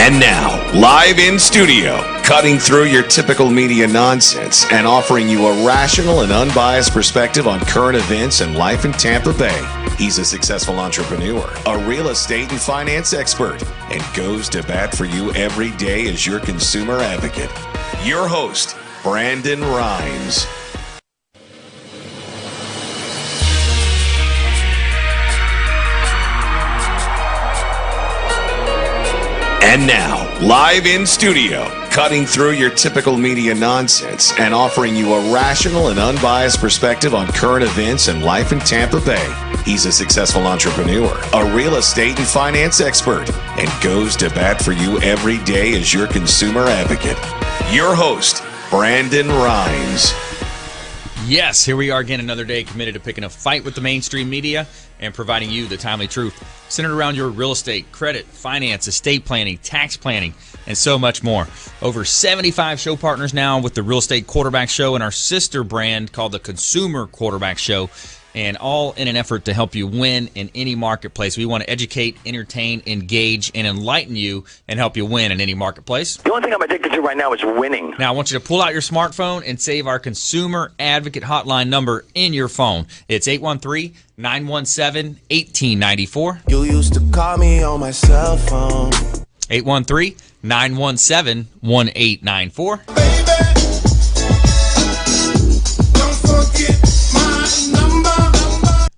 And now, live in studio, cutting through your typical media nonsense and offering you a rational and unbiased perspective on current events and life in Tampa Bay. He's a successful entrepreneur, a real estate and finance expert, and goes to bat for you every day as your consumer advocate. Your host, Brandon Rhymes. And now, live in studio, cutting through your typical media nonsense and offering you a rational and unbiased perspective on current events and life in Tampa Bay. He's a successful entrepreneur, a real estate and finance expert, and goes to bat for you every day as your consumer advocate. Your host, Brandon Rhymes. Yes, here we are again, another day committed to picking a fight with the mainstream media and providing you the timely truth centered around your real estate, credit, finance, estate planning, tax planning, and so much more. Over 75 show partners now with the Real Estate Quarterback Show and our sister brand called the Consumer Quarterback Show, and all in an effort to help you win in any marketplace. We want to educate, entertain, engage, and enlighten you and help you win in any marketplace. The only thing I'm addicted to right now is winning. Now, I want you to pull out your smartphone and save our Consumer Advocate Hotline number in your phone. It's 813-917-1894. You used to call me on my cell phone. 813-917-1894.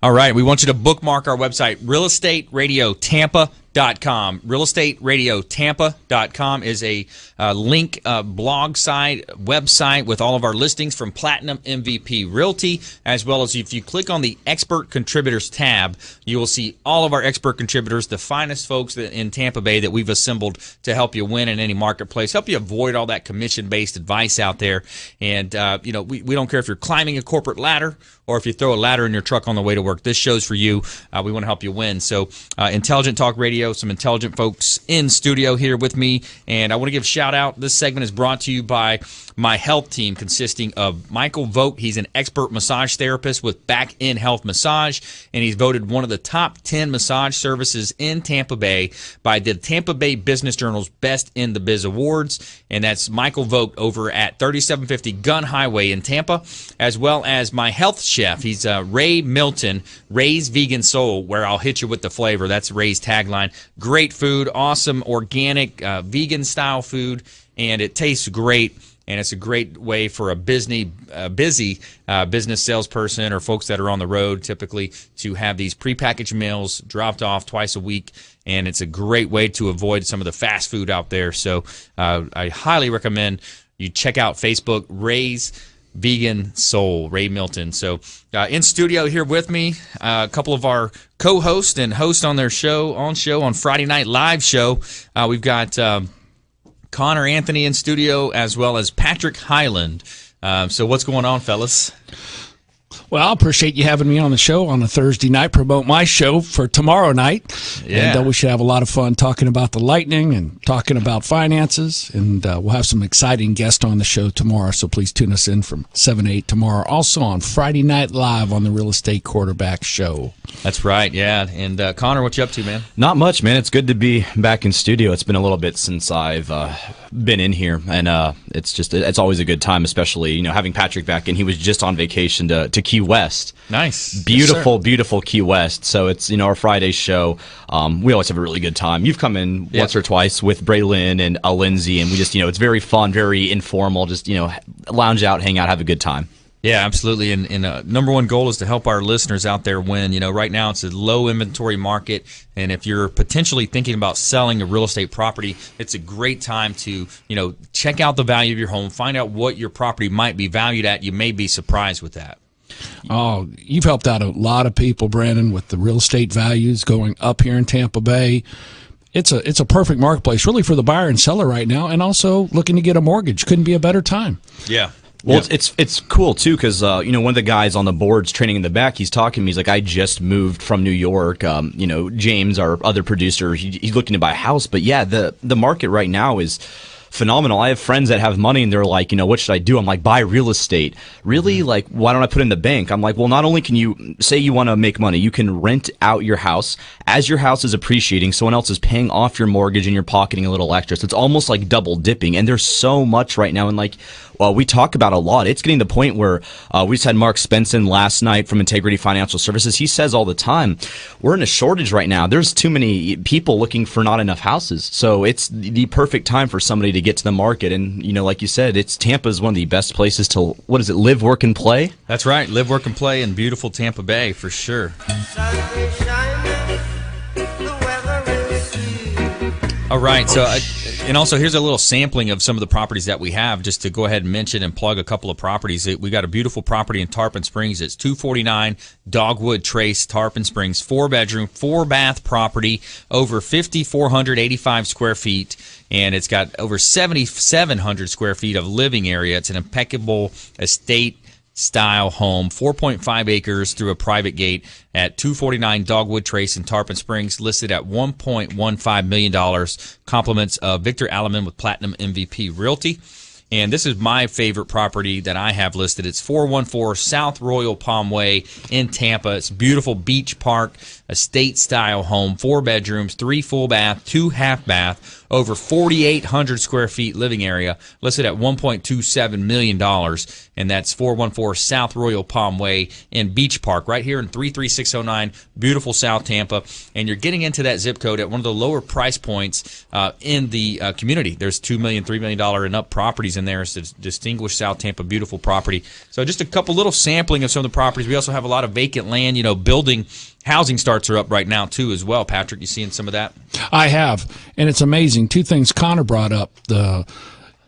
All right, we want you to bookmark our website, realestateradiotampa.com. Realestateradiotampa.com is a link blog site, website with all of our listings from Platinum MVP Realty, as well as if you click on the Expert Contributors tab, you will see all of our expert contributors, the finest folks in Tampa Bay that we've assembled to help you win in any marketplace, help you avoid all that commission-based advice out there. And, we don't care if you're climbing a corporate ladder or if you throw a ladder in your truck on the way to work. This show's for you. We want to help you win. So, Intelligent Talk Radio, some intelligent folks in studio here with me, and I want to give a shout out. This segment is brought to you by my health team, consisting of Michael Vogt. He's an expert massage therapist with Back in Health Massage, and he's voted one of the top 10 massage services in Tampa Bay by the Tampa Bay Business Journal's Best in the Biz Awards, and that's Michael Vogt over at 3750 Gun Highway in Tampa, as well as my health chef. He's Ray Milton, Ray's Vegan Soul, where I'll hit you with the flavor. That's Ray's tagline. Great food, awesome, organic, vegan-style food, and it tastes great. And it's a great way for a busy business salesperson or folks that are on the road typically to have these prepackaged meals dropped off twice a week. And it's a great way to avoid some of the fast food out there. So I highly recommend you check out Facebook, Ray's Vegan Soul, Ray Milton. So in studio here with me, a couple of our co-hosts and hosts on their show on Friday Night Live show. We've got Connor Anthony in studio, as well as Patrick Highland. So what's going on, fellas? Well, I appreciate you having me on the show on a Thursday night, promote my show for tomorrow night. Yeah. And we should have a lot of fun talking about the Lightning and talking about finances. And we'll have some exciting guests on the show tomorrow, so please tune us in from 7 to 8 tomorrow. Also on Friday Night Live on the Real Estate Quarterback Show. That's right, yeah. And Connor, what you up to, man? Not much, man. It's good to be back in studio. It's been a little bit since I've been in here, and it's always a good time, especially having Patrick back in. He was just on vacation to Key West. Nice. Beautiful, yes, beautiful Key West. So it's our Friday show. We always have a really good time. You've come in once or twice with Braylon and Lindsay, and we just it's very fun, very informal. Just lounge out, hang out, have a good time. Yeah, absolutely. And number one goal is to help our listeners out there win. Right now it's a low inventory market, and if you're potentially thinking about selling a real estate property, it's a great time to, check out the value of your home, find out what your property might be valued at. You may be surprised with that. Oh, you've helped out a lot of people, Brandon, with the real estate values going up here in Tampa Bay. It's a perfect marketplace, really, for the buyer and seller right now, and also looking to get a mortgage. Couldn't be a better time. Yeah. Well, it's cool, too, because, one of the guys on the boards training in the back, he's talking to me. He's like, I just moved from New York. James, our other producer, he's looking to buy a house. But, yeah, the market right now is phenomenal. I have friends that have money and they're like, what should I do? I'm like, buy real estate. Really? Like, why don't I put it in the bank? I'm like, well, not only can you say you want to make money, you can rent out your house. As your house is appreciating, someone else is paying off your mortgage and you're pocketing a little extra. So it's almost like double dipping. And there's so much right now. And like, well, we talk about a lot. It's getting to the point where we just had Mark Spenson last night from Integrity Financial Services. He says all the time, we're in a shortage right now. There's too many people looking for not enough houses. So it's the perfect time for somebody to get to the market. And, like you said, Tampa is one of the best places to, live, work, and play? That's right. Live, work, and play in beautiful Tampa Bay for sure. All right. So, and also here's a little sampling of some of the properties that we have, just to go ahead and mention and plug a couple of properties. We got a beautiful property in Tarpon Springs. It's 249 Dogwood Trace, Tarpon Springs, 4-bedroom, 4-bath property, over 5,485 square feet, and it's got over 7,700 square feet of living area. It's an impeccable estate style home, 4.5 acres through a private gate at 249 Dogwood Trace in Tarpon Springs, listed at $1.15 million. Compliments of Victor Alleman with Platinum MVP Realty. And this is my favorite property that I have listed. It's 414 South Royal Palm Way in Tampa. It's a beautiful beach park, estate-style home, 4 bedrooms, 3 full bath, 2 half bath, over 4,800 square feet living area, listed at $1.27 million. And that's 414 South Royal Palm Way in Beach Park, right here in 33609, beautiful South Tampa. And you're getting into that zip code at one of the lower price points in the community. There's $2 million, $3 million and up properties in there. It's a distinguished South Tampa, beautiful property. So just a couple little sampling of some of the properties. We also have a lot of vacant land, building. Housing starts are up right now, too, as well. Patrick, you seeing some of that? I have, and it's amazing. 2 things Connor brought up, the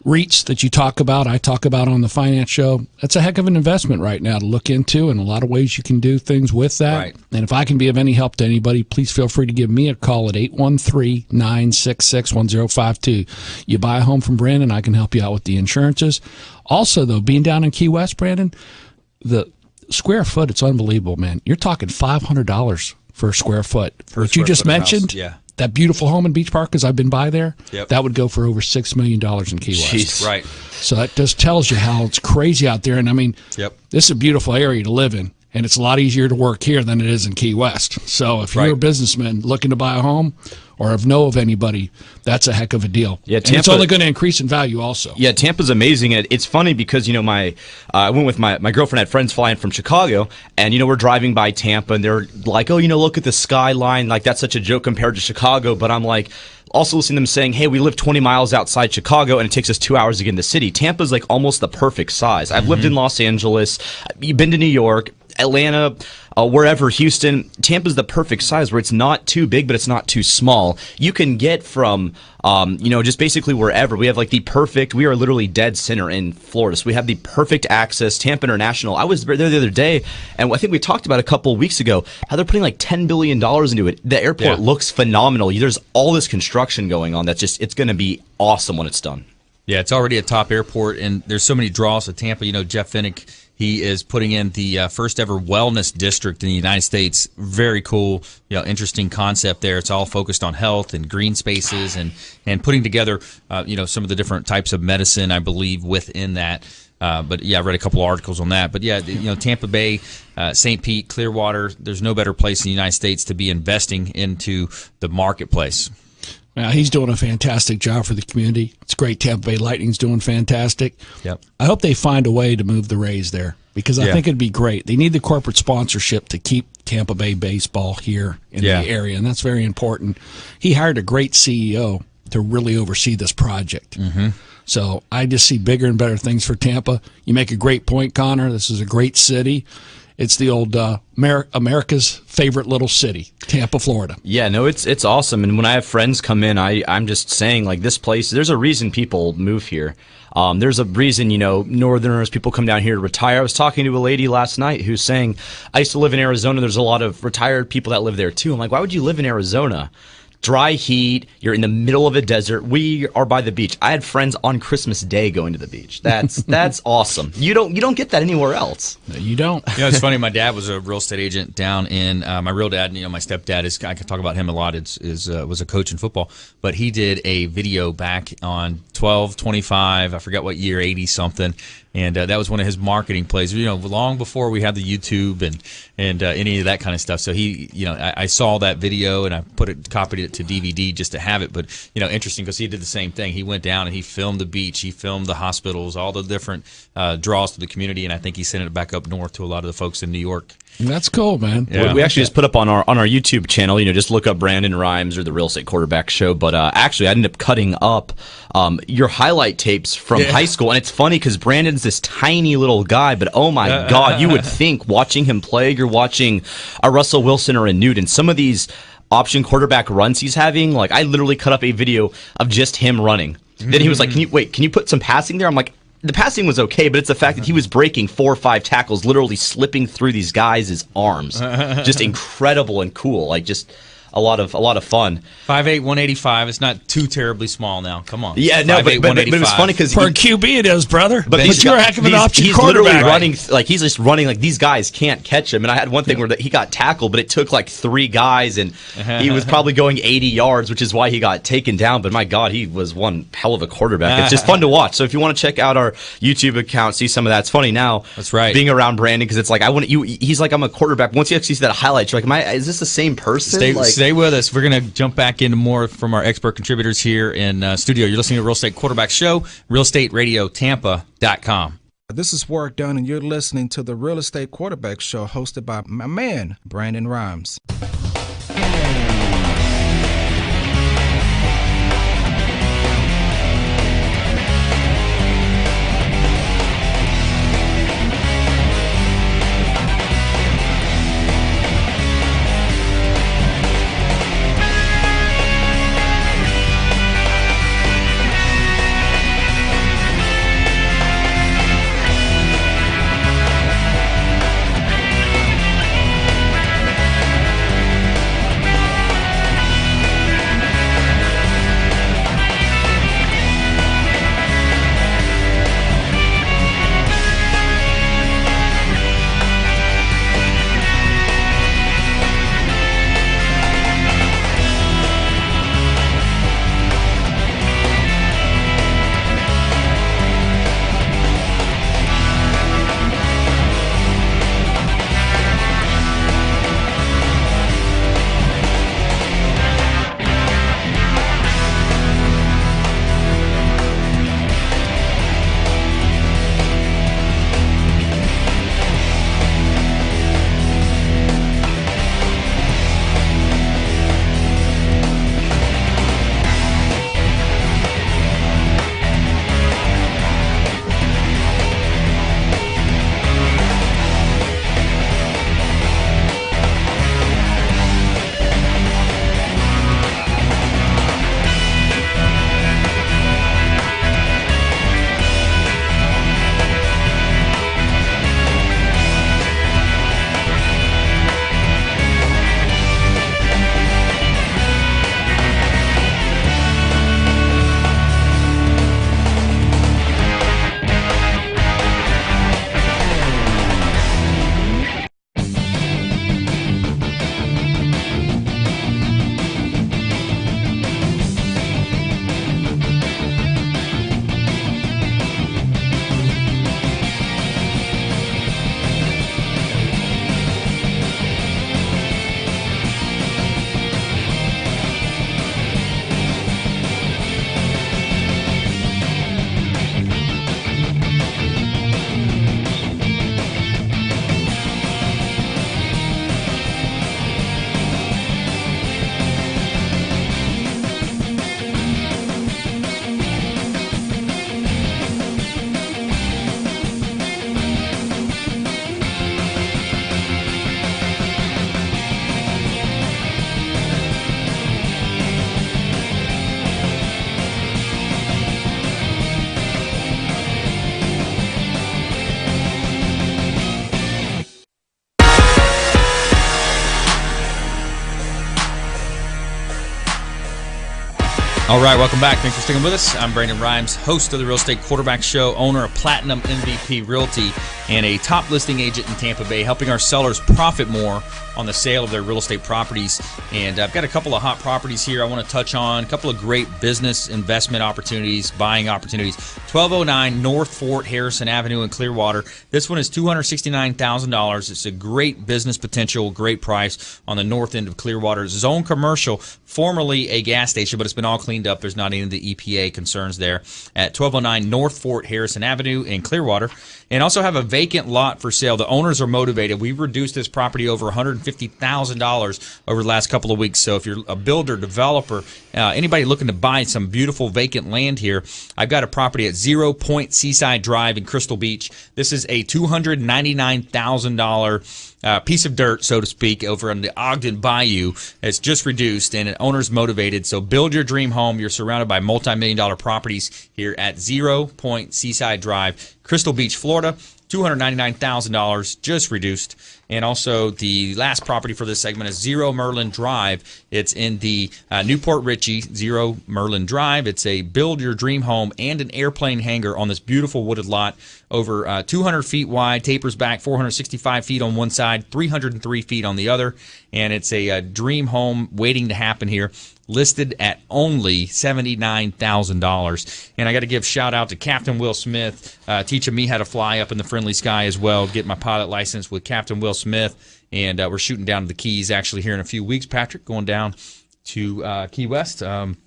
REITs that you talk about, I talk about on the finance show. That's a heck of an investment right now to look into, and a lot of ways you can do things with that. Right. And if I can be of any help to anybody, please feel free to give me a call at 813-966-1052. You buy a home from Brandon, I can help you out with the insurances. Also, though, being down in Key West, Brandon, the square foot, it's unbelievable, man. You're talking $500 for a square foot. What you just mentioned, yeah. That beautiful home in Beach Park, because I've been by there, Yep. that would go for over $6 million in Key West. Jeez. Right. So that just tells you how it's crazy out there. And I mean, Yep. this is a beautiful area to live in, and it's a lot easier to work here than it is in Key West. So if you're Right. a businessman looking to buy a home, or know of anybody, that's a heck of a deal. Yeah, and it's Tampa- only going to increase in value also. Yeah, Tampa's amazing. And it's funny because, I went with my girlfriend, had friends flying from Chicago, and, we're driving by Tampa, and they're like, oh, look at the skyline. Like, that's such a joke compared to Chicago. But I'm like, also listening to them saying, hey, we live 20 miles outside Chicago, and it takes us 2 hours to get in the city. Tampa's like almost the perfect size. I've lived in Los Angeles. You've been to New York, Atlanta, wherever, Houston. Tampa's the perfect size where it's not too big, but it's not too small. You can get from, just basically wherever. We have we are literally dead center in Florida. So we have the perfect access. Tampa International. I was there the other day, and I think we talked about a couple of weeks ago how they're putting $10 billion into it. The airport looks phenomenal. There's all this construction going on. It's going to be awesome when it's done. Yeah, it's already a top airport, and there's so many draws to Tampa. Jeff Finnick, he is putting in the first ever wellness district in the United States. Very cool, interesting concept there. It's all focused on health and green spaces and putting together, some of the different types of medicine, I believe, within that. But yeah, I read a couple articles on that. But yeah, Tampa Bay, St. Pete, Clearwater, there's no better place in the United States to be investing into the marketplace. He's doing a fantastic job for the community. It's great. Tampa Bay Lightning's doing fantastic. Yep. I hope they find a way to move the Rays there, because I think it'd be great. They need the corporate sponsorship to keep Tampa Bay baseball here in the area, and that's very important. He hired a great CEO to really oversee this project. Mm-hmm. So I just see bigger and better things for Tampa. You make a great point, Connor. This is a great city. It's the old America's favorite little city, Tampa, Florida. Yeah, no, it's awesome. And when I have friends come in, I'm just saying, this place, there's a reason people move here. There's a reason, Northerners, people come down here to retire. I was talking to a lady last night who's saying, I used to live in Arizona. There's a lot of retired people that live there, too. I'm like, why would you live in Arizona? dry heat. You're in the middle of a desert. We are by the beach. I had friends on Christmas Day going to the beach. That's awesome. You don't get that anywhere else. No, you don't. It's funny. My dad was a real estate agent down in my real dad. My stepdad is. I can talk about him a lot. Was a coach in football, but he did a video back on 12/25. I forget what year, 80 something. And that was one of his marketing plays, long before we had the YouTube and any of that kind of stuff. So I saw that video and I copied it to DVD just to have it. But interesting because he did the same thing. He went down and he filmed the beach, he filmed the hospitals, all the different draws to the community, and I think he sent it back up north to a lot of the folks in New York. That's cool, man. Yeah. We actually just put up on our YouTube channel, just look up Brandon Rhymes or the Real Estate Quarterback Show. But actually, I ended up cutting up your highlight tapes from high school. And it's funny because Brandon's this tiny little guy, but oh my God, you would think watching him play, you're watching a Russell Wilson or a Newton. Some of these option quarterback runs he's having, like I literally cut up a video of just him running. Then he was like, can you put some passing there? I'm like, the passing was okay, but it's the fact that he was breaking 4 or 5 tackles, literally slipping through these guys' arms. Just incredible and cool. Like just a lot of fun. 5'8", 185. It's not too terribly small now. Come on. Yeah, no, but it was funny because for a QB it is, brother. But you're a heck of an option he's quarterback. Literally running like he's just running like these guys can't catch him. And I had one thing where he got tackled, but it took like 3 guys, and he was probably going 80 yards, which is why he got taken down. But my God, he was one hell of a quarterback. It's just fun to watch. So if you want to check out our YouTube account, see some of that. It's funny now. That's right. Being around Brandon because it's like he's like I'm a quarterback. Once you actually see that highlight, you're like, is this the same person? Stay with us. We're gonna jump back into more from our expert contributors here in studio. You're listening to Real Estate Quarterback Show, realestateradiotampa.com. This is Warwick Dunn, and you're listening to the Real Estate Quarterback Show hosted by my man, Brandon Rhymes. All right, welcome back. Thanks for sticking with us. I'm Brandon Rhymes, host of the Real Estate Quarterback Show, owner of Platinum MVP Realty, and a top listing agent in Tampa Bay, helping our sellers profit more on the sale of their real estate properties. And I've got a couple of hot properties here I want to touch on, a couple of great business investment opportunities, buying opportunities. 1209 North Fort Harrison Avenue in Clearwater. This one is $269,000. It's a great business potential, great price on the north end of Clearwater. Zone commercial, formerly a gas station, but it's been all cleaned up. There's not any of the EPA concerns there at 1209 North Fort Harrison Avenue in Clearwater. And also have a vacant lot for sale. The owners are motivated. We've reduced this property over $150,000 over the last couple of weeks. So if you're a builder, developer, anybody looking to buy some beautiful vacant land here, I've got a property at 0 Point Seaside Drive in Crystal Beach. This is a $299,000 piece of dirt, so to speak, over on the Ogden Bayou. It's just reduced, and an owner's motivated. So build your dream home. You're surrounded by multi-million-dollar properties here at 0 Point Seaside Drive, Crystal Beach, Florida. $299,000, just reduced. And also the last property for this segment is 0 Merlin Drive. It's in the Newport Richey, 0 Merlin Drive. It's a build your dream home and an airplane hangar on this beautiful wooded lot, over 200 feet wide, tapers back 465 feet on one side, 303 feet on the other. And it's a dream home waiting to happen here, listed at only $79,000. And I got to give shout out to Captain Will Smith, teaching me how to fly up in the friendly sky as well, get my pilot license with Captain Will Smith. And we're shooting down to the Keys actually here in a few weeks, Patrick, going down to Key West, coming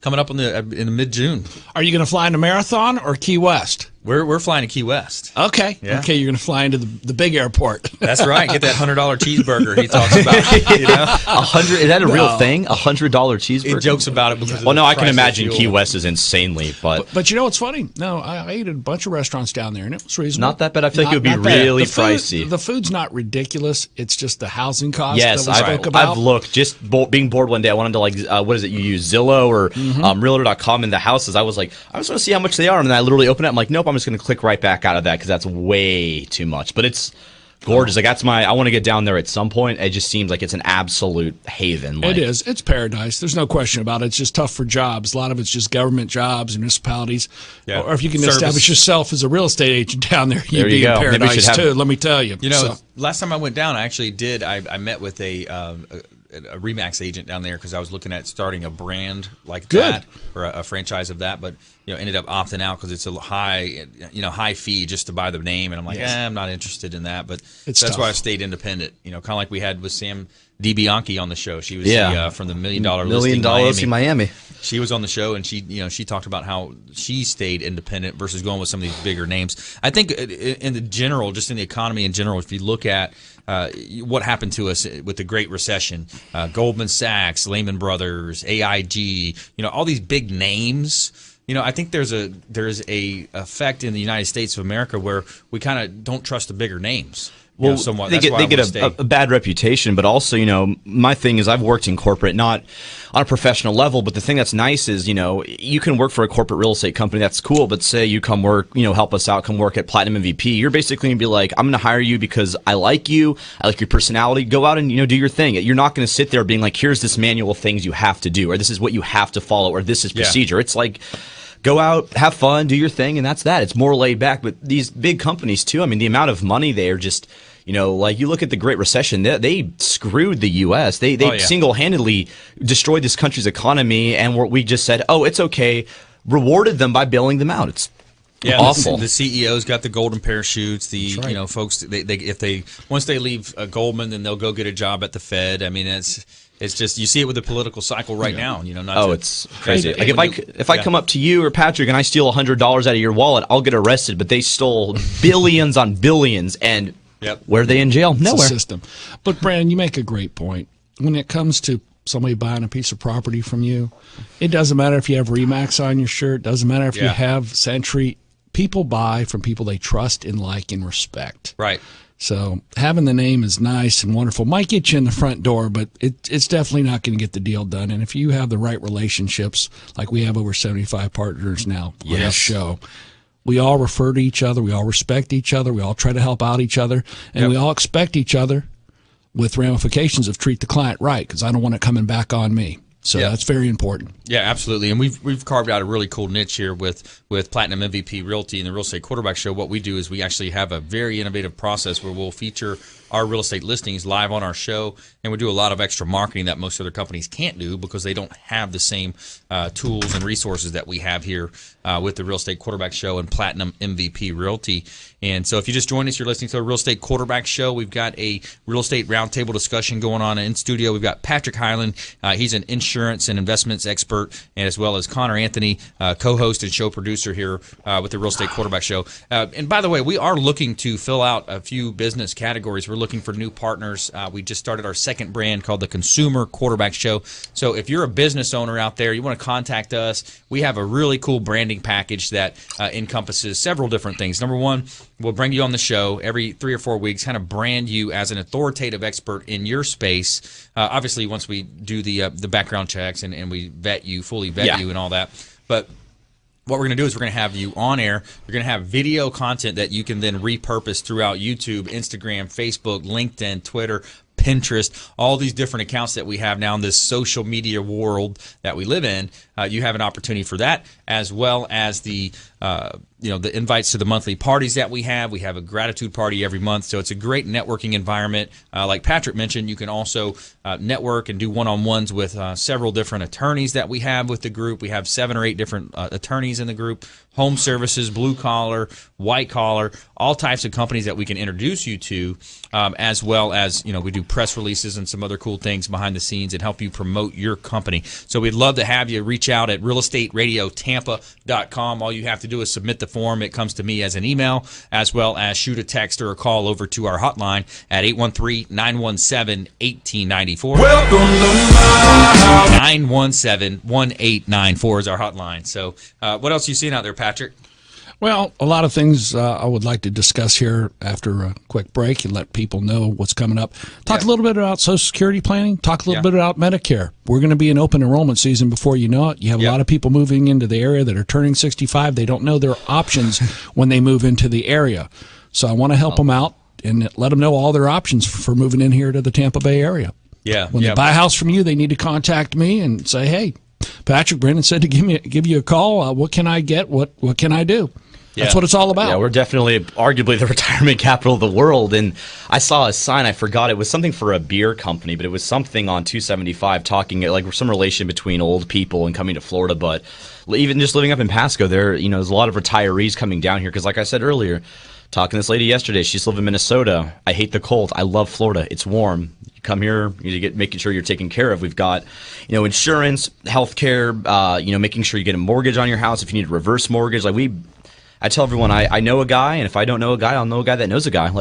up in the mid-June. Are you going to fly into Marathon or Key West? We're flying to Key West. Okay. Yeah. Okay, you're going to fly into the big airport. That's right. Get that $100 cheeseburger he talks about. You know? 100 is that a real thing? $100 cheeseburger? He jokes about it because well, no, I can price of imagine fuel. Key West is insanely, But you know what's funny? No, I ate at a bunch of restaurants down there, and it was reasonable. Not that bad. I feel like it would be Not bad. really The food- pricey. The food's not ridiculous. It's just the housing cost Yes, that we spoke about. I've looked. Just being bored one day, I wanted to what is it? You use Zillow or Realtor.com in the houses. I was like, I just want to see how much they are, and then I literally open it. I'm like, nope, I'm just going to click right back out of that because that's way too much. But it's gorgeous. Like I want to get down there at some point. It just seems like it's an absolute haven. Like, it is. It's paradise. There's no question about it. It's just tough for jobs. A lot of it's just government jobs, municipalities. Yeah. Or if you can Service. establish yourself as a real estate agent down there, you'd There you be in go. Maybe we paradise should have- too. Let me tell you. You know, So- last time I went down, I actually did. I met with a Remax agent down there because I was looking at starting a brand like that or a franchise of that, but ended up opting out because it's a high fee just to buy the name, and I'm like, I'm not interested in that. But It's that's tough. why I stayed independent. Kind of like we had with Sam DiBianchi on the show. She was from the $1 Million Listing in Miami. She was on the show, and she talked about how she stayed independent versus going with some of these bigger names. I think in the general, just in the economy in general, if you look at what happened to us with the Great Recession, Goldman Sachs, Lehman Brothers, AIG, all these big names. I think there's a effect in the United States of America where we kind of don't trust the bigger names. Well, somewhat. they That's why I get wanna stay. a bad reputation, but also, my thing is I've worked in corporate, not on a professional level, but the thing that's nice is, you can work for a corporate real estate company, that's cool, but say you come work, help us out, come work at Platinum MVP, you're basically going to be like, I'm going to hire you because I like you, I like your personality, go out and, do your thing. You're not going to sit there being like, here's this manual things you have to do, or this is what you have to follow, or this is procedure. It's like, go out, have fun, do your thing, and that's that. It's more laid back, but these big companies too, I mean, the amount of money they are just... like you look at the Great Recession, they screwed the U.S. They single-handedly destroyed this country's economy, and we just said, oh, it's okay, rewarded them by bailing them out. It's awful. The CEOs got the golden parachutes. The folks, they once they leave Goldman, then they'll go get a job at the Fed. I mean, it's just you see it with the political cycle right now. It's crazy. Like if I come up to you or Patrick and I steal $100 out of your wallet, I'll get arrested. But they stole billions on billions and. Yep. Where are they in jail? It's Nowhere. a system. But, Brandon, you make a great point. When it comes to somebody buying a piece of property from you, it doesn't matter if you have Remax on your shirt. Doesn't matter if you have Century. People buy from people they trust and like and respect. Right. So having the name is nice and wonderful. Might get you in the front door, but it's definitely not going to get the deal done. And if you have the right relationships, like we have over 75 partners now on this show, we all refer to each other. We all respect each other. We all try to help out each other. And we all expect each other with ramifications of treat the client right, because I don't want it coming back on me. So that's very important. Yeah, absolutely. And we've carved out a really cool niche here with Platinum MVP Realty and the Real Estate Quarterback Show. What we do is we actually have a very innovative process where we'll feature our real estate listings live on our show, and we do a lot of extra marketing that most other companies can't do because they don't have the same tools and resources that we have here with the Real Estate Quarterback Show and Platinum MVP Realty. And so if you just joined us, you're listening to a Real Estate Quarterback Show. We've got a real estate roundtable discussion going on in studio. We've got Patrick Highland. He's an insurance and investments expert, and as well as Connor Anthony, co-host and show producer here with the Real Estate Quarterback Show. And by the way, we are looking to fill out a few business categories. We're looking for new partners. We just started our second brand called the Consumer Quarterback Show. So if you're a business owner out there, you want to contact us, we have a really cool branding package that encompasses several different things. Number one, we'll bring you on the show every 3 or 4 weeks, kind of brand you as an authoritative expert in your space. Obviously, once we do the background checks and we fully vet you and all that. But what we're going to do is we're going to have you on air. You're going to have video content that you can then repurpose throughout YouTube, Instagram, Facebook, LinkedIn, Twitter, Pinterest, all these different accounts that we have now in this social media world that we live in. You have an opportunity for that, as well as the the invites to the monthly parties that we have. We have a gratitude party every month, so it's a great networking environment. Like Patrick mentioned, you can also network and do one-on-ones with several different attorneys that we have with the group. We have 7 or 8 different attorneys in the group, home services, blue collar, white collar, all types of companies that we can introduce you to, as well as we do press releases and some other cool things behind the scenes and help you promote your company. So we'd love to have you reach out at realestateradiotampa.com. All you have to do is submit the form. It comes to me as an email, as well as shoot a text or a call over to our hotline at 813-917-1894. Welcome to my house. 917-1894 is our hotline. So what else are you seeing out there, Patrick? Well, a lot of things I would like to discuss here after a quick break and let people know what's coming up. Talk a little bit about Social Security planning. Talk a little bit about Medicare. We're going to be in open enrollment season before you know it. You have a lot of people moving into the area that are turning 65. They don't know their options when they move into the area. So I want to help them out and let them know all their options for moving in here to the Tampa Bay area. Yeah. When they buy a house from you, they need to contact me and say, hey, Patrick Brennan said to give you a call. What can I get? What can I do? That's what it's all about. Yeah, we're definitely arguably the retirement capital of the world. And I saw a sign, I forgot, it was something for a beer company, but it was something on 275 talking like some relation between old people and coming to Florida. But even just living up in Pasco, there's a lot of retirees coming down here because, like I said earlier, talking to this lady yesterday, she's living in Minnesota. I hate the cold. I love Florida. It's warm. You come here, you get making sure you're taken care of. We've got, insurance, healthcare, making sure you get a mortgage on your house if you need a reverse mortgage. I tell everyone I know a guy, and if I don't know a guy, I'll know a guy that knows a guy.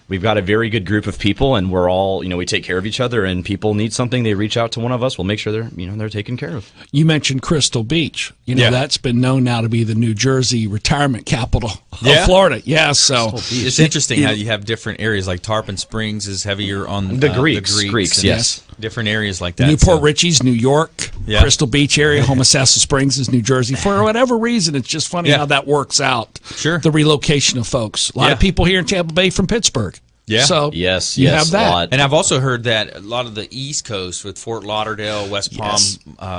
We've got a very good group of people, and we're all, we take care of each other. And people need something, they reach out to one of us. We'll make sure they're taken care of. You mentioned Crystal Beach. That's been known now to be the New Jersey retirement capital of Florida. Yeah, so it's interesting how you have different areas. Like Tarpon Springs is heavier on the Greeks, yes. Different areas like that. Newport Richie's New York, Crystal Beach area, Homosassa Springs is New Jersey. For whatever reason, it's just funny how that works out. Sure. The relocation of folks. A lot of people here in Tampa Bay from Pittsburgh. Yeah. So yes, you have that. And I've also heard that a lot of the East Coast with Fort Lauderdale, West Palm,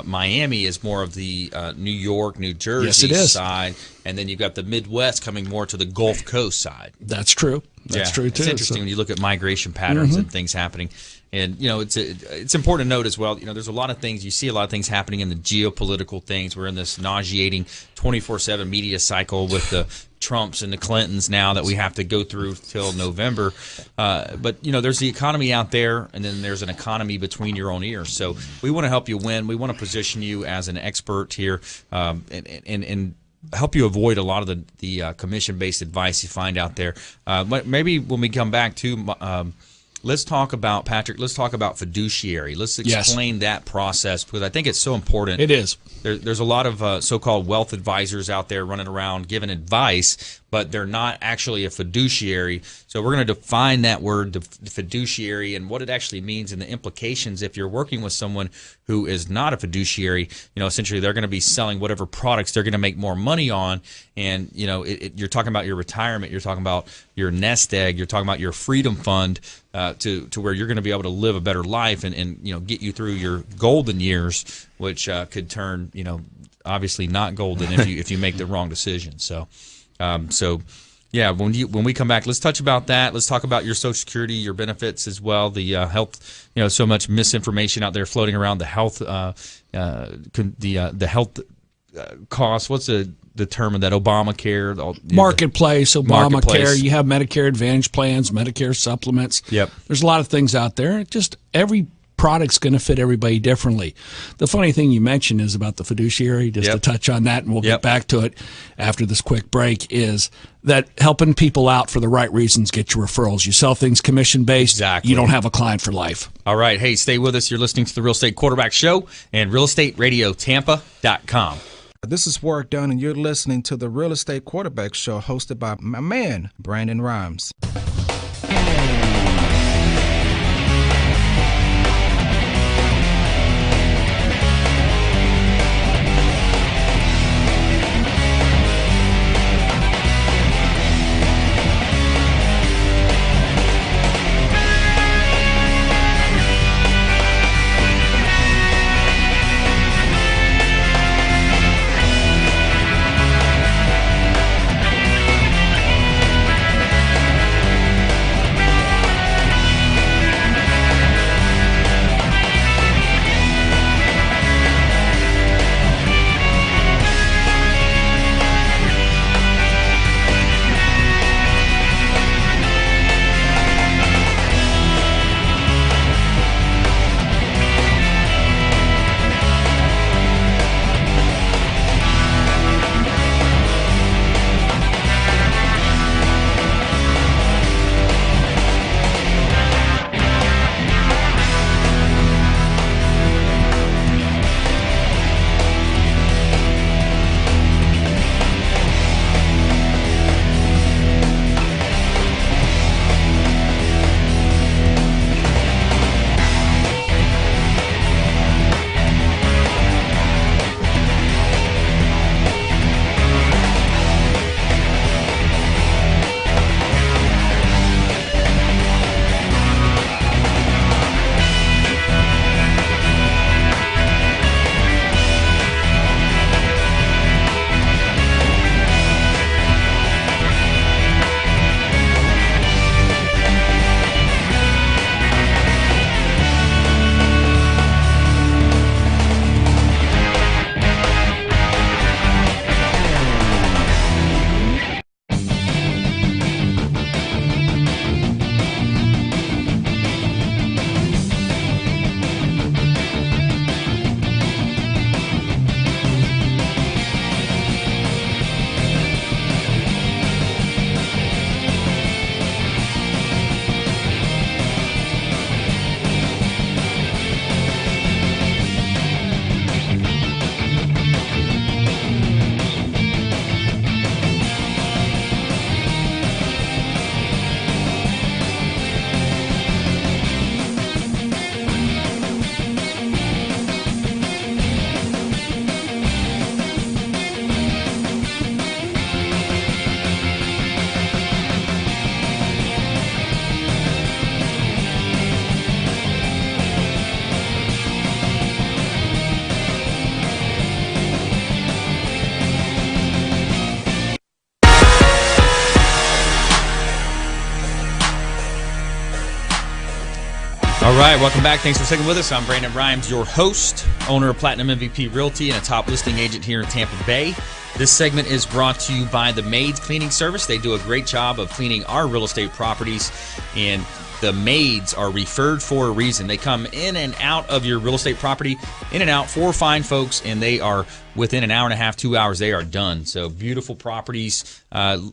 Miami is more of the New York, New Jersey side. And then you've got the Midwest coming more to the Gulf Coast side. That's true. That's true, too. It's interesting when you look at migration patterns and things happening. And, it's important to note as well, there's a lot of things, you see a lot of things happening in the geopolitical things. We're in this nauseating 24/7 media cycle with the Trumps and the Clintons now that we have to go through till November. But, there's the economy out there, and then there's an economy between your own ears. So we want to help you win. We want to position you as an expert here and help you avoid a lot of the commission-based advice you find out there. Maybe when we come back to let's talk about, Patrick, let's talk about fiduciary. Let's explain that process because I think it's so important. It is. There's a lot of so-called wealth advisors out there running around giving advice, but they're not actually a fiduciary. So we're going to define that word, the fiduciary, and what it actually means and the implications if you're working with someone who is not a fiduciary. Essentially they're going to be selling whatever products they're going to make more money on. And, you're talking about your retirement, you're talking about your nest egg, you're talking about your freedom fund to where you're going to be able to live a better life and get you through your golden years, which could turn, obviously not golden if you make the wrong decision. So yeah, when we come back, let's touch about that. Let's talk about your Social Security, your benefits as well, the health. So much misinformation out there floating around the health, the health costs. What's the term of that? Obamacare, Marketplace, Obamacare. Marketplace. You have Medicare Advantage plans, Medicare supplements. Yep. There's a lot of things out there. Just every product's going to fit everybody differently. The funny thing you mentioned is about the fiduciary, just to touch on that, and we'll get back to it after this quick break, is that helping people out for the right reasons get your referrals. You sell things commission-based, exactly. You don't have a client for life. All right. Hey, stay with us. You're listening to the Real Estate Quarterback Show and RealEstateRadioTampa.com. This is Work Done, and you're listening to the Real Estate Quarterback Show hosted by my man, Brandon Rhymes. All right, welcome back. Thanks for sticking with us. I'm Brandon Rhymes, your host, owner of Platinum MVP Realty and a top listing agent here in Tampa Bay. This segment is brought to you by the Maids Cleaning Service. They do a great job of cleaning our real estate properties, and the maids are referred for a reason. They come in and out of your real estate property, in and out, 4 fine folks, and they are within an hour and a half, 2 hours, they are done. So beautiful properties,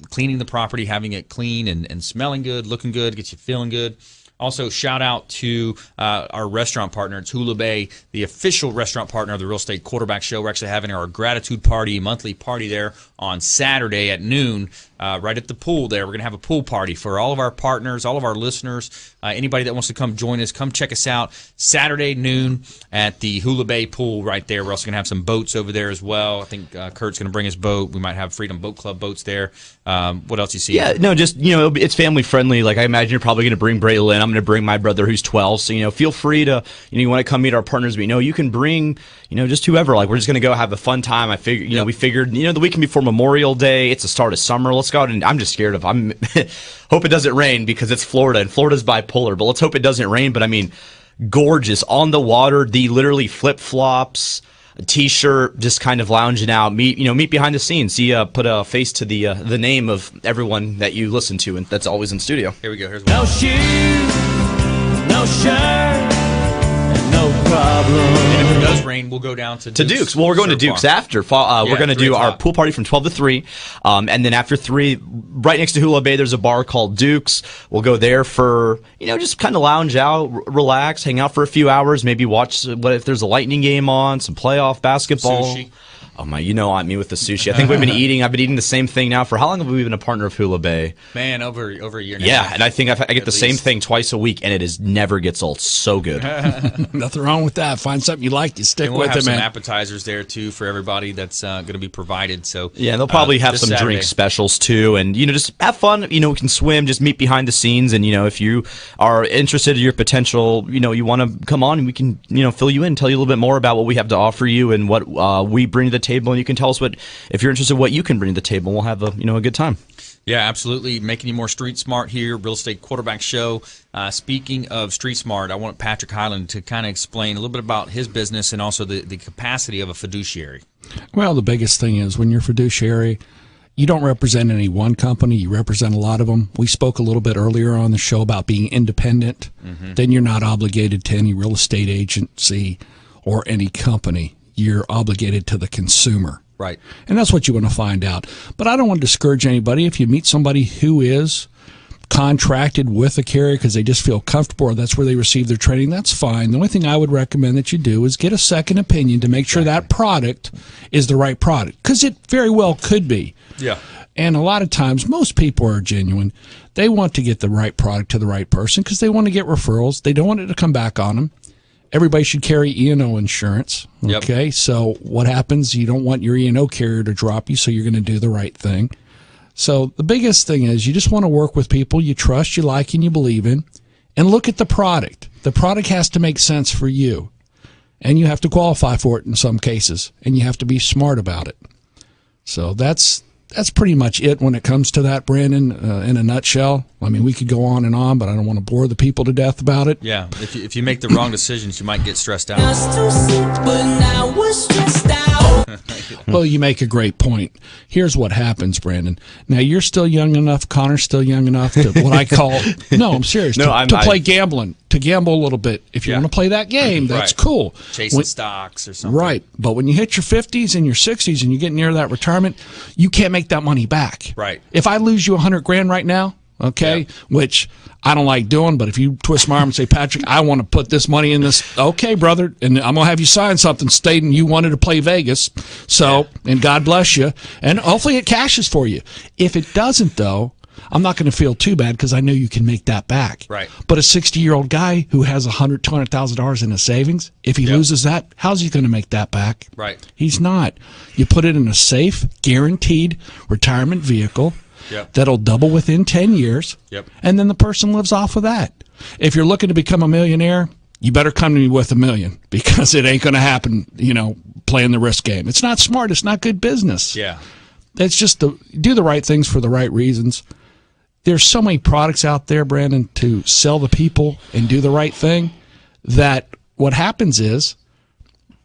cleaning the property, having it clean and smelling good, looking good, gets you feeling good. Also, shout out to our restaurant partner. It's Hula Bay, the official restaurant partner of the Real Estate Quarterback Show. We're actually having our gratitude party, monthly party there on Saturday at noon. right at the pool there. We're going to have a pool party for all of our partners, all of our listeners, anybody that wants to come join us. Come check us out Saturday noon at the Hula Bay pool right there. We're also going to have some boats over there as well. I think Kurt's going to bring his boat. We might have Freedom Boat Club boats there. What else you see? Yeah, no, just, it's family friendly. Like, I imagine you're probably going to bring Braylon. I'm going to bring my brother who's 12. So, feel free to, you want to come meet our partners. But, you can bring, just whoever. Like, we're just going to go have a fun time. I figure, we figured, the weekend before Memorial Day, it's the start of summer. Let's go out, and I'm just scared of, hope it doesn't rain because it's Florida, and Florida's bipolar. But let's hope it doesn't rain. But, gorgeous on the water, the literally flip-flops, a t-shirt, just kind of lounging out, meet behind the scenes, put a face to the name of everyone that you listen to, and that's always in studio. Here we go. Here's one. No shoes, no shirt, and no problem. And if it does rain, we'll go down to Duke's. Well, we're going to Duke's after. We're going to do our pool party from 12 to 3. And then after 3, right next to Hula Bay, there's a bar called Duke's. We'll go there for, just kind of lounge out, relax, hang out for a few hours, maybe watch if there's a Lightning game on, some playoff basketball. Sushi. Oh my, me with the sushi. I think I've been eating the same thing now. For how long have we been a partner of Hula Bay? Man, over a year now. Yeah, and I think I get the same thing twice a week, and it never gets old. So good. Nothing wrong with that. Find something you like, you stick and we'll with have it, some man. appetizers there too for everybody that's going to be provided. So yeah, they'll probably have some Saturday. drink specials too, and just have fun. We can swim, just meet behind the scenes, and if you are interested in your potential, you want to come on, and we can fill you in, tell you a little bit more about what we have to offer you and what we bring to the table, and you can tell us if you're interested in what you can bring to the table. We'll have a good time. Yeah, absolutely. Making you more street smart here, Real Estate Quarterback Show. Speaking of street smart, I want Patrick Highland to kind of explain a little bit about his business and also the capacity of a fiduciary. Well, the biggest thing is when you're fiduciary, you don't represent any one company. You represent a lot of them. We spoke a little bit earlier on the show about being independent. Mm-hmm. Then you're not obligated to any real estate agency or any company. You're obligated to the consumer. Right. And that's what you want to find out. But I don't want to discourage anybody. If you meet somebody who is contracted with a carrier because they just feel comfortable or that's where they receive their training, that's fine. The only thing I would recommend that you do is get a second opinion to make sure that product is the right product, because it very well could be. Yeah. And a lot of times, most people are genuine. They want to get the right product to the right person because they want to get referrals. They don't want it to come back on them. Everybody should carry E&O insurance. Okay, yep. So what happens? You don't want your E&O carrier to drop you, so you're going to do the right thing. So the biggest thing is you just want to work with people you trust, you like, and you believe in, and look at the product. The product has to make sense for you, and you have to qualify for it in some cases, and you have to be smart about it. So that's pretty much it when it comes to that, Brandon, in a nutshell. I mean, we could go on, but I don't want to bore the people to death about it. Yeah, if you make the wrong decisions, you might get stressed out. Well, you make a great point. Here's what happens, Brandon. Now, you're still young enough, Connor's still young enough to what I call, no, I'm serious, to play gambling, to gamble a little bit. If you want to play that game, that's cool. Chasing stocks or something. Right, but when you hit your 50s and your 60s and you get near that retirement, you can't make that money back. Right. If I lose you $100,000 right now, which I don't like doing, but if you twist my arm and say, Patrick, I want to put this money in this, okay, brother, and I'm going to have you sign something stating you wanted to play Vegas, and God bless you, and hopefully it cashes for you. If it doesn't, though, I'm not going to feel too bad because I know you can make that back. Right. But a 60-year-old guy who has $100,000, $200,000 in his savings, if he loses that, how's he going to make that back? Right. He's not. You put it in a safe, guaranteed retirement vehicle that'll double within 10 years, and then the person lives off of that. If you're looking to become a millionaire, you better come to me with $1 million because it ain't going to happen, playing the risk game. It's not smart. It's not good business. Yeah. It's just do the right things for the right reasons. There's so many products out there, Brandon, to sell the people and do the right thing that what happens is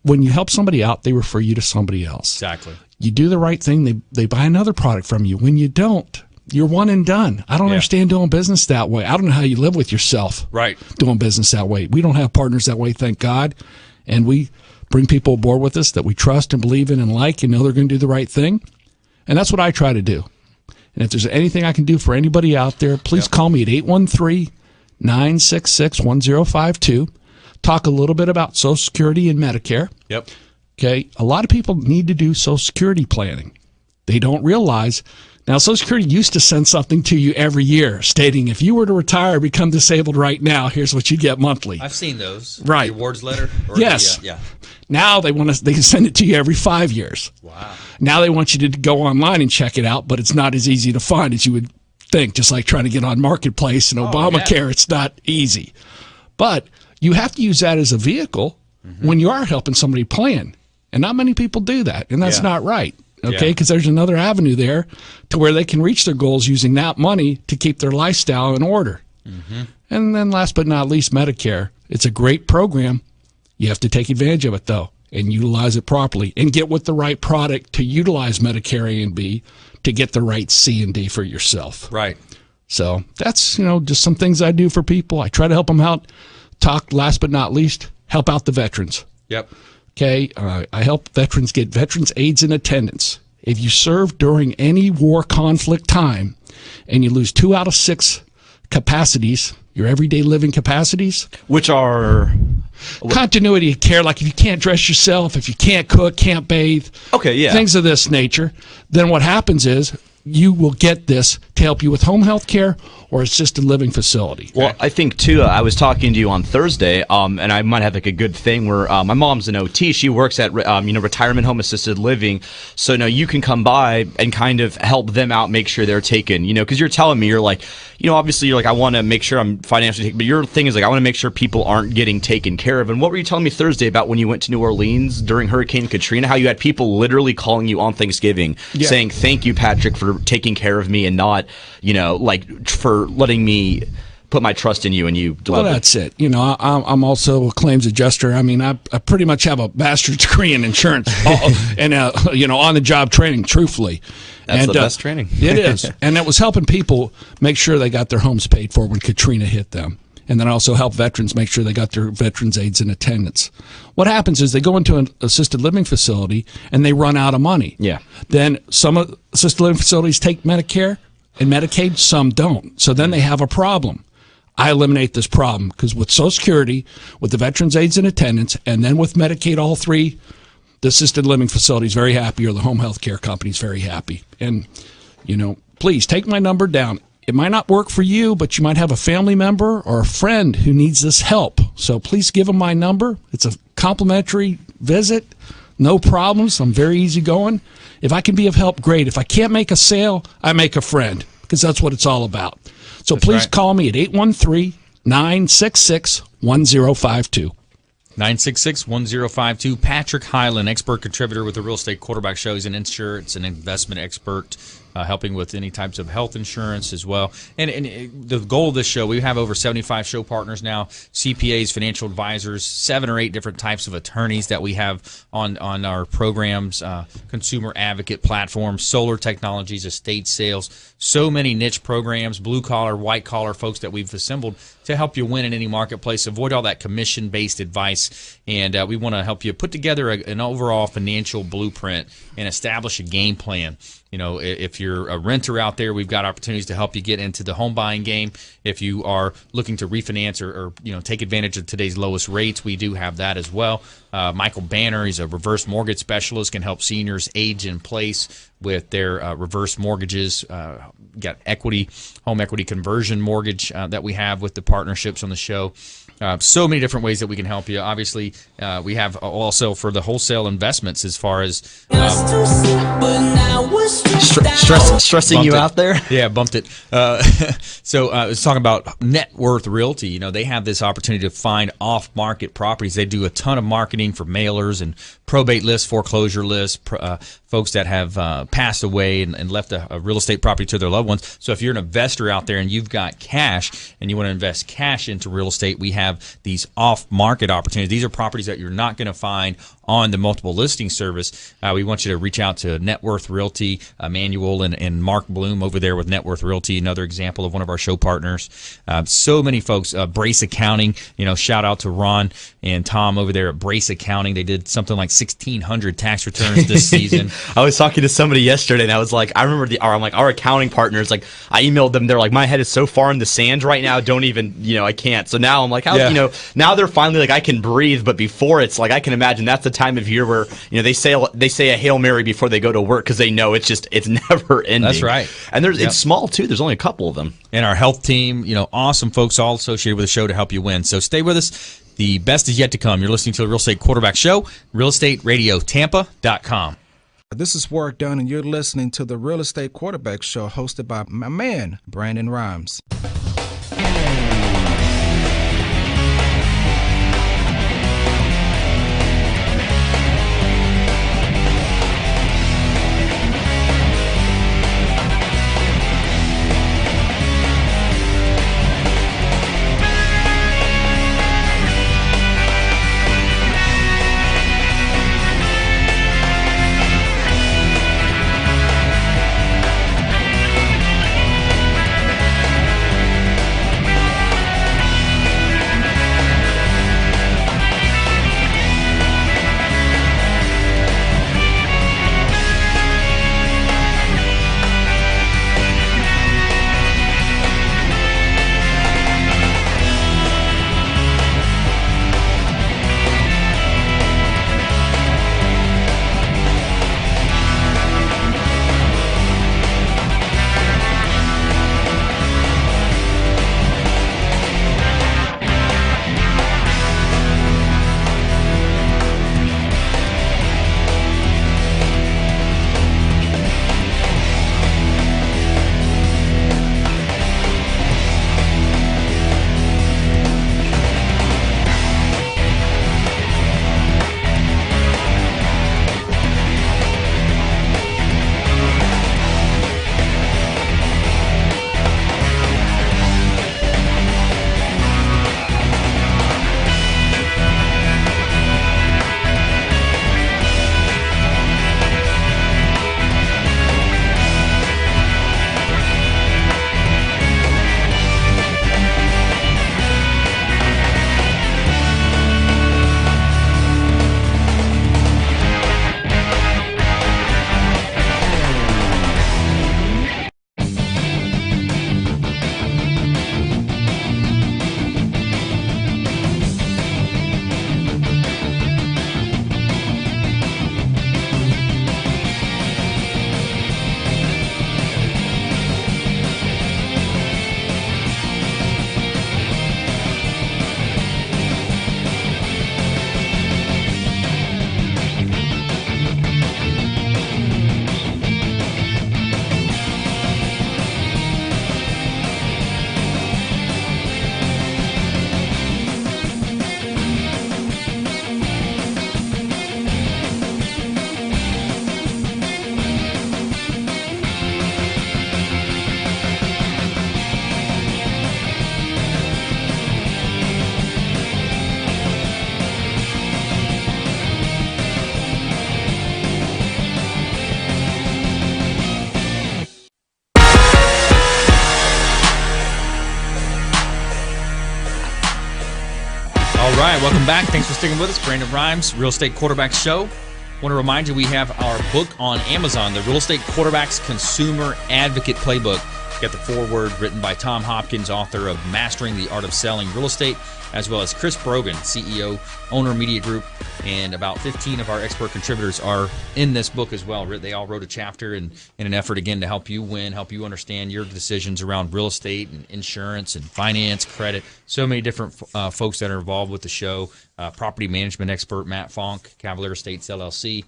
when you help somebody out, they refer you to somebody else. Exactly. You do the right thing, they buy another product from you. When you don't, you're one and done. I don't understand doing business that way. I don't know how you live with yourself doing business that way. We don't have partners that way, thank God. And we bring people aboard with us that we trust and believe in and like and know they're going to do the right thing. And that's what I try to do. And if there's anything I can do for anybody out there, please call me at 813-966-1052. Talk a little bit about Social Security and Medicare. Okay, a lot of people need to do Social Security planning. They don't realize Now, Social Security used to send something to you every year stating if you were to retire or become disabled right now, here's what you get monthly. I've seen those. Right. The awards letter? Or Yes. Yeah. Now they can send it to you every 5 years. Wow. Now they want you to go online and check it out, but it's not as easy to find as you would think, just like trying to get on Marketplace and Obamacare. It's not easy. But you have to use that as a vehicle when you are helping somebody plan. And not many people do that, and that's not right. Okay, because there's another avenue there to where they can reach their goals using that money to keep their lifestyle in order. And then last but not least, Medicare. It's a great program. You have to take advantage of it, though, and utilize it properly and get with the right product to utilize Medicare A and B to get the right C and D for yourself. Right. So that's, just some things I do for people. I try to help them out. Last but not least, help out the veterans. Yep. Okay, I help veterans get veterans aids in attendance. If you serve during any war conflict time and you lose 2 out of 6 capacities, your everyday living capacities, which are continuity of care, like if you can't dress yourself, if you can't cook, can't bathe, things of this nature, then what happens is you will get this to help you with home health care or assisted living facility. Well, I think, too, I was talking to you on Thursday, and I might have like a good thing where my mom's an OT. She works at retirement home assisted living. So now you can come by and kind of help them out, make sure they're taken, because you're telling me, you're like, obviously you're like, I want to make sure I'm financially taken. But your thing is like, I want to make sure people aren't getting taken care of. And what were you telling me Thursday about when you went to New Orleans during Hurricane Katrina, how you had people literally calling you on Thanksgiving saying, thank you, Patrick, for taking care of me and not, for letting me put my trust in you and you deliver. Well, that's it. I'm also a claims adjuster. I mean, I pretty much have a master's degree in insurance and, on-the-job training, truthfully. That's the best training. It is. And it was helping people make sure they got their homes paid for when Katrina hit them. And then also help veterans make sure they got their veterans aids in attendance. What happens is they go into an assisted living facility and they run out of money. Yeah. Then some assisted living facilities take Medicare and Medicaid, some don't. So then they have a problem. I eliminate this problem because with Social Security, with the veterans aids in attendance, and then with Medicaid, all three, the assisted living facility is very happy, or the home health care company is very happy. And, please take my number down. It might not work for you, but you might have a family member or a friend who needs this help. So please give them my number. It's a complimentary visit. No problems. I'm very easygoing. If I can be of help, great. If I can't make a sale, I make a friend, because that's what it's all about. So That's please right. call me at 813-966-1052. 966-1052. Patrick Highland, expert contributor with the Real Estate Quarterback Show. He's an insurance and investment expert, helping with any types of health insurance as well. And the goal of this show, we have over 75 show partners now, CPAs, financial advisors, 7 or 8 different types of attorneys that we have on our programs, consumer advocate platforms, solar technologies, estate sales, so many niche programs, blue collar, white collar folks that we've assembled to help you win in any marketplace, avoid all that commission-based advice, and we want to help you put together an overall financial blueprint and establish a game plan. If you're a renter out there, we've got opportunities to help you get into the home buying game. If you are looking to refinance or take advantage of today's lowest rates, we do have that as well. Michael Banner, he's a reverse mortgage specialist, can help seniors age in place with their reverse mortgages. Got home equity conversion mortgage that we have with the partnerships on the show. So many different ways that we can help you. Obviously, we have also for the wholesale investments as far as stressing you out there. Yeah, bumped it. So I was talking about Net Worth Realty. They have this opportunity to find off-market properties. They do a ton of marketing for mailers and probate lists, foreclosure lists, folks that have passed away and left a real estate property to their loved ones. So if you're an investor out there and you've got cash and you want to invest cash into real estate, we have these off-market opportunities. These are properties that you're not going to find on the multiple listing service. We want you to reach out to Net Worth Realty, Emmanuel and Mark Bloom over there with Net Worth Realty, another example of one of our show partners. So many folks, Brace Accounting, shout out to Ron and Tom over there at Brace Accounting. They did something like 1,600 tax returns this season. I was talking to somebody yesterday, and I was like, I remember our accounting partners. Like, I emailed them. They're like, my head is so far in the sand right now. Don't even, I can't. So now I'm like, now they're finally like, I can breathe. But before, it's like I can imagine that's the time of year where they say a Hail Mary before they go to work because they know it's never ending. That's right. And it's small too. There's only a couple of them. And our health team, awesome folks all associated with the show to help you win. So stay with us. The best is yet to come. You're listening to the Real Estate Quarterback Show, realestateradiotampa.com. This is Work Done, and you're listening to the Real Estate Quarterback Show hosted by my man, Brandon Rhymes. All right, welcome back. Thanks for sticking with us. Brandon Rhymes, Real Estate Quarterback Show. Want to remind you we have our book on Amazon, the Real Estate Quarterback's Consumer Advocate Playbook. Got the foreword written by Tom Hopkins, author of Mastering the Art of Selling Real Estate, as well as Chris Brogan, CEO, owner of Media Group, and about 15 of our expert contributors are in this book as well. They all wrote a chapter in an effort, again, to help you win, help you understand your decisions around real estate and insurance and finance, credit. So many different folks that are involved with the show. Property management expert Matt Fonk, Cavalier Estates LLC.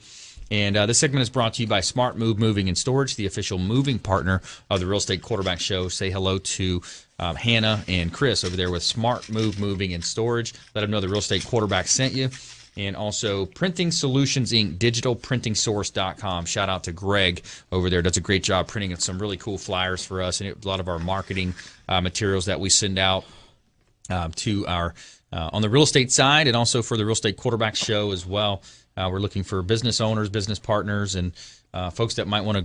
And this segment is brought to you by Smart Move Moving and Storage, the official moving partner of the Real Estate Quarterback Show. Say hello to Hannah and Chris over there with Smart Move Moving and Storage. Let them know the Real Estate Quarterback sent you. And also Printing Solutions Inc., digitalprintingsource.com. Shout out to Greg over there. Does a great job printing some really cool flyers for us. And a lot of our marketing materials that we send out to our on the real estate side and also for the Real Estate Quarterback Show as well. We're looking for business owners, business partners, and folks that might want to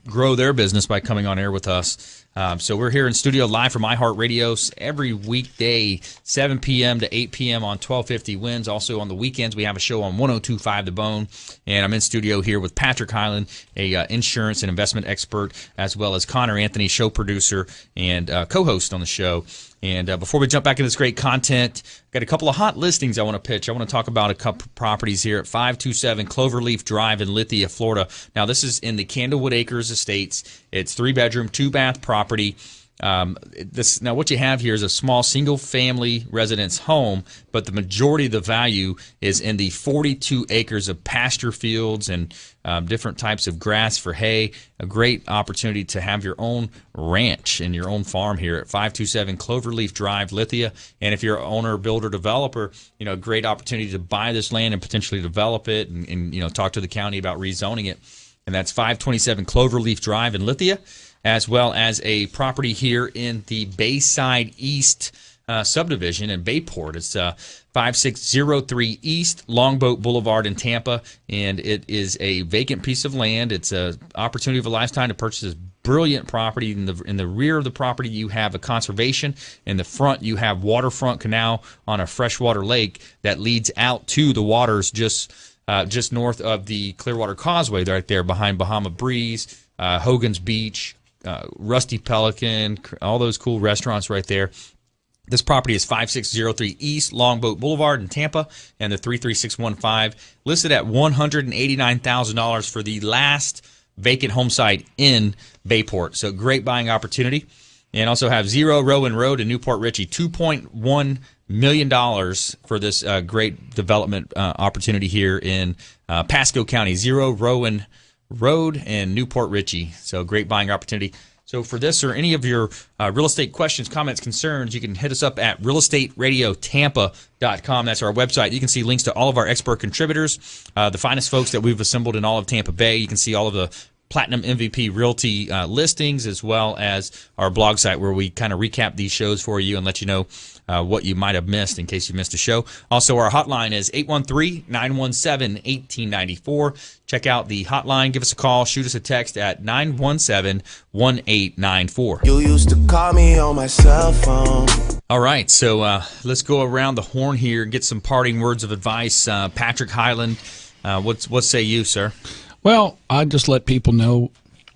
grow their business by coming on air with us. So we're here in studio live from iHeartRadio every weekday, 7 p.m. to 8 p.m. on 1250 Wins. Also on the weekends, we have a show on 102.5 The Bone. And I'm in studio here with Patrick Highland, a insurance and investment expert, as well as Connor Anthony, show producer and co-host on the show. And before we jump back into this great content, got a couple of hot listings I want to pitch. I want to talk about a couple properties here at 527 Cloverleaf Drive in Lithia, Florida. Now, this is in the Candlewood Acres Estates. It's 3-bedroom, 2-bath property. Now, what you have here is a small single-family residence home, but the majority of the value is in the 42 acres of pasture fields and different types of grass for hay. A great opportunity to have your own ranch and your own farm here at 527 Cloverleaf Drive, Lithia. And if you're an owner, builder, developer, a great opportunity to buy this land and potentially develop it and talk to the county about rezoning it. And that's 527 Cloverleaf Drive in Lithia, as well as a property here in the Bayside East subdivision in Bayport. It's 5603 East Longboat Boulevard in Tampa, and it is a vacant piece of land. It's an opportunity of a lifetime to purchase this brilliant property. In the rear of the property, you have a conservation. In the front, you have waterfront canal on a freshwater lake that leads out to the waters just north of the Clearwater Causeway, right there behind Bahama Breeze, Hogan's Beach, Rusty Pelican, all those cool restaurants right there. This property is 5603 East Longboat Boulevard in Tampa, and the 33615 listed at $189,000 for the last vacant home site in Bayport. So great buying opportunity. And also have Zero Rowan Road in Newport Richey, $2.1 million for this great development opportunity here in Pasco County. Zero Rowan Road and Newport Richey. So great buying opportunity. So for this or any of your real estate questions, comments, concerns, you can hit us up at realestateradiotampa.com. That's our website. You can see links to all of our expert contributors, the finest folks that we've assembled in all of Tampa Bay. You can see all of the Platinum MVP Realty listings, as well as our blog site where we kind of recap these shows for you and let you know what you might have missed in case you missed a show. Also, our hotline is 813-917-1894. Check out the hotline. Give us a call. Shoot us a text at 917-1894. You used to call me on my cell phone. All right, so let's go around the horn here and get some parting words of advice. Patrick Highland, what say you, sir? Well, I just let people know,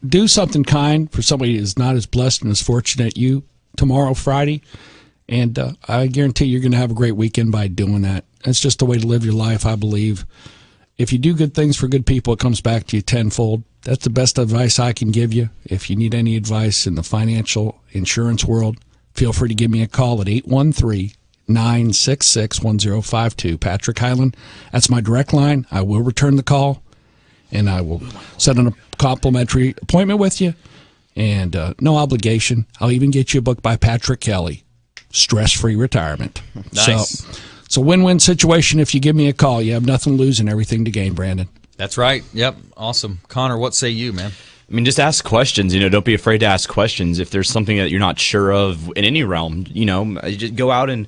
do something kind for somebody who's not as blessed and as fortunate as you tomorrow, Friday, and I guarantee you're going to have a great weekend by doing that. It's just the way to live your life, I believe. If you do good things for good people, it comes back to you tenfold. That's the best advice I can give you. If you need any advice in the financial insurance world, feel free to give me a call at 813-966-1052. Patrick Highland, that's my direct line. I will return the call, and I will set a complimentary appointment with you, and no obligation. I'll even get you a book by Patrick Kelly, Stress-Free Retirement. Nice. So it's a win-win situation. If you give me a call, you have nothing to lose and everything to gain, Brandon. That's right. Yep. Awesome. Connor, what say you, man? I mean, just ask questions. Don't be afraid to ask questions. If there's something that you're not sure of in any realm, just go out and,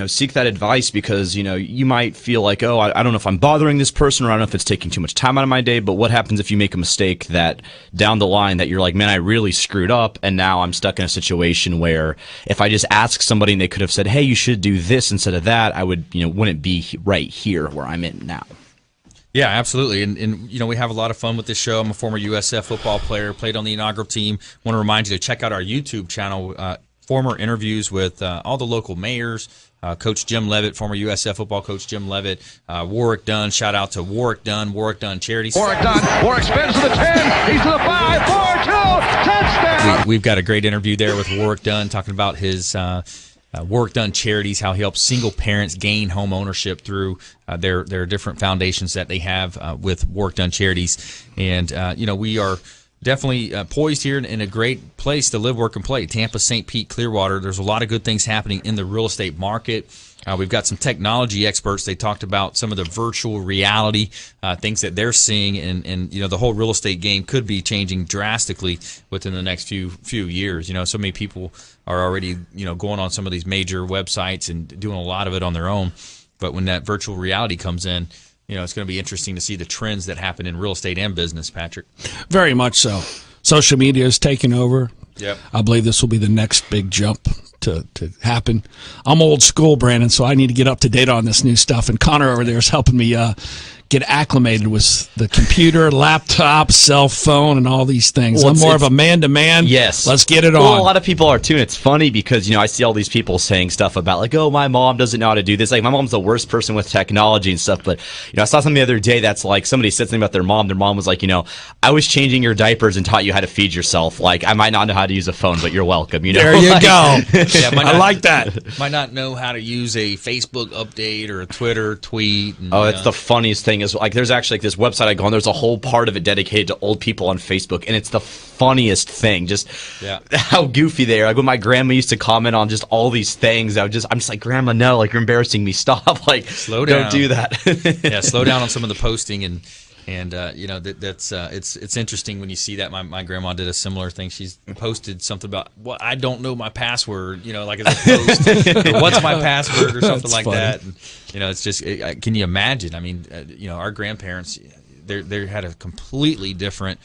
seek that advice, because, you might feel like, oh, I don't know if I'm bothering this person, or I don't know if it's taking too much time out of my day. But what happens if you make a mistake that down the line that you're like, man, I really screwed up, and now I'm stuck in a situation where if I just ask somebody and they could have said, hey, you should do this instead of that, I would, wouldn't be right here where I'm in now. Yeah, absolutely. And we have a lot of fun with this show. I'm a former USF football player, played on the inaugural team. Want to remind you to check out our YouTube channel, former interviews with all the local mayors, Coach Jim Levitt, former USF football coach Jim Levitt, Warwick Dunn. Shout out to Warwick Dunn Charities. Warwick Dunn. Warwick spins to the 10. He's to the 5, 4, 2, touchdown. We've got a great interview there with Warwick Dunn talking about his Warwick Dunn Charities, how he helps single parents gain home ownership through their different foundations that they have with Warwick Dunn Charities. And, we are definitely poised here in a great place to live, work, and play. Tampa, St. Pete, Clearwater. There's a lot of good things happening in the real estate market. We've got some technology experts. They talked about some of the virtual reality things that they're seeing, and the whole real estate game could be changing drastically within the next few years. So many people are already going on some of these major websites and doing a lot of it on their own. But when that virtual reality comes in, it's going to be interesting to see the trends that happen in real estate and business, Patrick. Very much so. social media is taking over. Yep. I believe this will be the next big jump to happen. I'm old school, Brandon, so I need to get up to date on this new stuff. And Connor over there is helping me get acclimated with the computer, laptop, cell phone, and all these things. Well, I'm more of a man-to-man. Yes. Let's get it on. Well, a lot of people are too, and it's funny because, I see all these people saying stuff about, like, oh, my mom doesn't know how to do this. Like, my mom's the worst person with technology and stuff, but, I saw something the other day that's like, somebody said something about their mom. Their mom was like, I was changing your diapers and taught you how to feed yourself. Like, I might not know how to use a phone, but you're welcome, There you go. Yeah, I like that. Might not know how to use a Facebook update or a Twitter tweet. And, it's the funniest thing is, like, there's actually this website I go on, there's a whole part of it dedicated to old people on Facebook, and it's the funniest thing, just how goofy they are. Like, when my grandma used to comment on just all these things, I'm just like, Grandma, no, like, you're embarrassing me, stop, like, slow down. Don't do that. Yeah, slow down on some of the posting, and that's it's interesting when you see that. My grandma did a similar thing. She's posted something about, well, I don't know my password, like as a post, or what's my password or something like funny. that. And, it's just, can you imagine? I mean, our grandparents, they had a completely different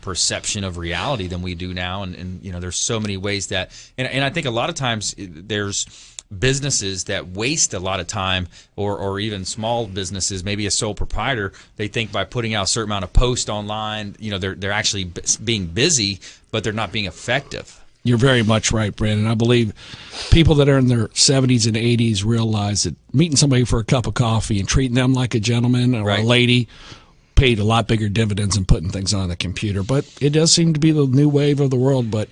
perception of reality than we do now, and there's so many ways that, and I think a lot of times there's businesses that waste a lot of time, or even small businesses, maybe a sole proprietor, they think by putting out a certain amount of posts online, they're actually being busy, but they're not being effective. You're very much right, Brandon. I believe people that are in their 70s and 80s realize that meeting somebody for a cup of coffee and treating them like a gentleman or a lady paid a lot bigger dividends than putting things on the computer. But it does seem to be the new wave of the world. But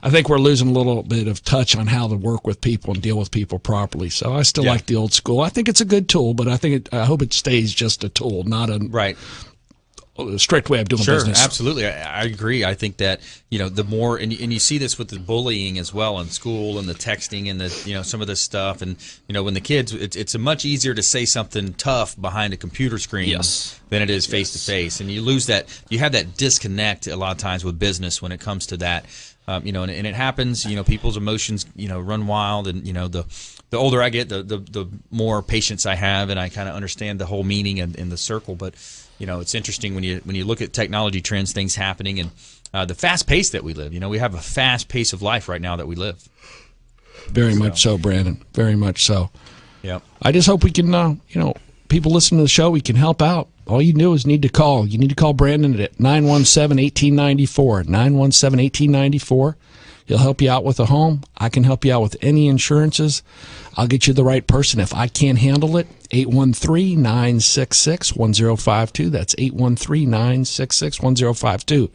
I think we're losing a little bit of touch on how to work with people and deal with people properly. So I still like the old school. I think it's a good tool, but I hope it stays just a tool, not a strict way of doing business. Sure, absolutely. I agree. I think that, the more, and you see this with the bullying as well in school, and the texting, and the, some of this stuff. And, when the kids, it's much easier to say something tough behind a computer screen than it is face to face. And you lose that, you have that disconnect a lot of times with business when it comes to that. And it happens, people's emotions, run wild, and, the older I get, the more patience I have, and I kind of understand the whole meaning in the circle. But, it's interesting when you look at technology trends, things happening, and the fast pace that we live. We have a fast pace of life right now that we live. Very much so, Brandon. Very much so. Yep. I just hope we can, people listening to the show, we can help out. All you do is need to call. You need to call Brandon at 917-1894. 917-1894. He'll help you out with a home. I can help you out with any insurances. I'll get you the right person. If I can't handle it, 813-966-1052. That's 813-966-1052.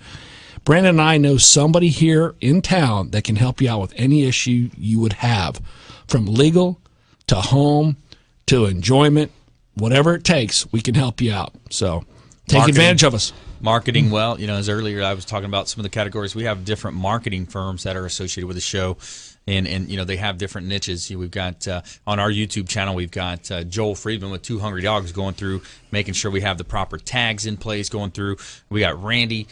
Brandon and I know somebody here in town that can help you out with any issue you would have, from legal to home to enjoyment. Whatever it takes, we can help you out. So take advantage of us. Marketing well, as earlier I was talking about some of the categories. We have different marketing firms that are associated with the show, and they have different niches. We've got on our YouTube channel, we've got Joel Friedman with Two Hungry Dogs going through, making sure we have the proper tags in place going through. We got Randy,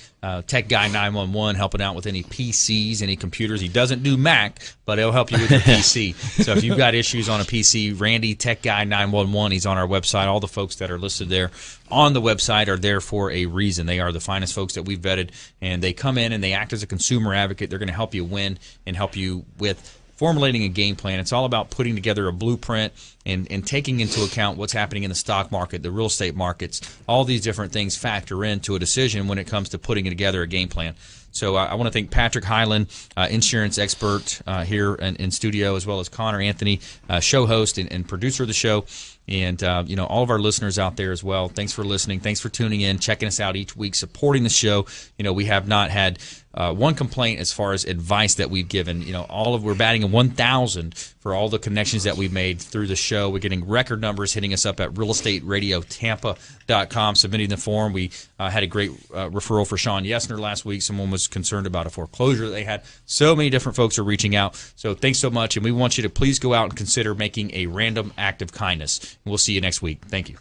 Tech Guy 911, helping out with any PCs, any computers. He doesn't do Mac, but he'll help you with your PC. So if you've got issues on a PC, Randy, Tech Guy 911, he's on our website. All the folks that are listed there on the website are there for a reason. They are the finest folks that we've vetted, and they come in and they act as a consumer advocate. They're going to help you win and help you with formulating a game plan. It's all about putting together a blueprint and taking into account what's happening in the stock market, the real estate markets. All these different things factor into a decision when it comes to putting together a game plan. So I want to thank Patrick Highland, insurance expert here in studio, as well as Connor Anthony, show host and producer of the show. And, all of our listeners out there as well. Thanks for listening. Thanks for tuning in, checking us out each week, supporting the show. We have not had one complaint as far as advice that we've given. We're batting a 1,000 for all the connections that we've made through the show. We're getting record numbers hitting us up at realestateradiotampa.com, submitting the form. We had a great referral for Sean Yesner last week. Someone was concerned about a foreclosure that they had. So many different folks are reaching out. So thanks so much, and we want you to please go out and consider making a random act of kindness. We'll see you next week. Thank you.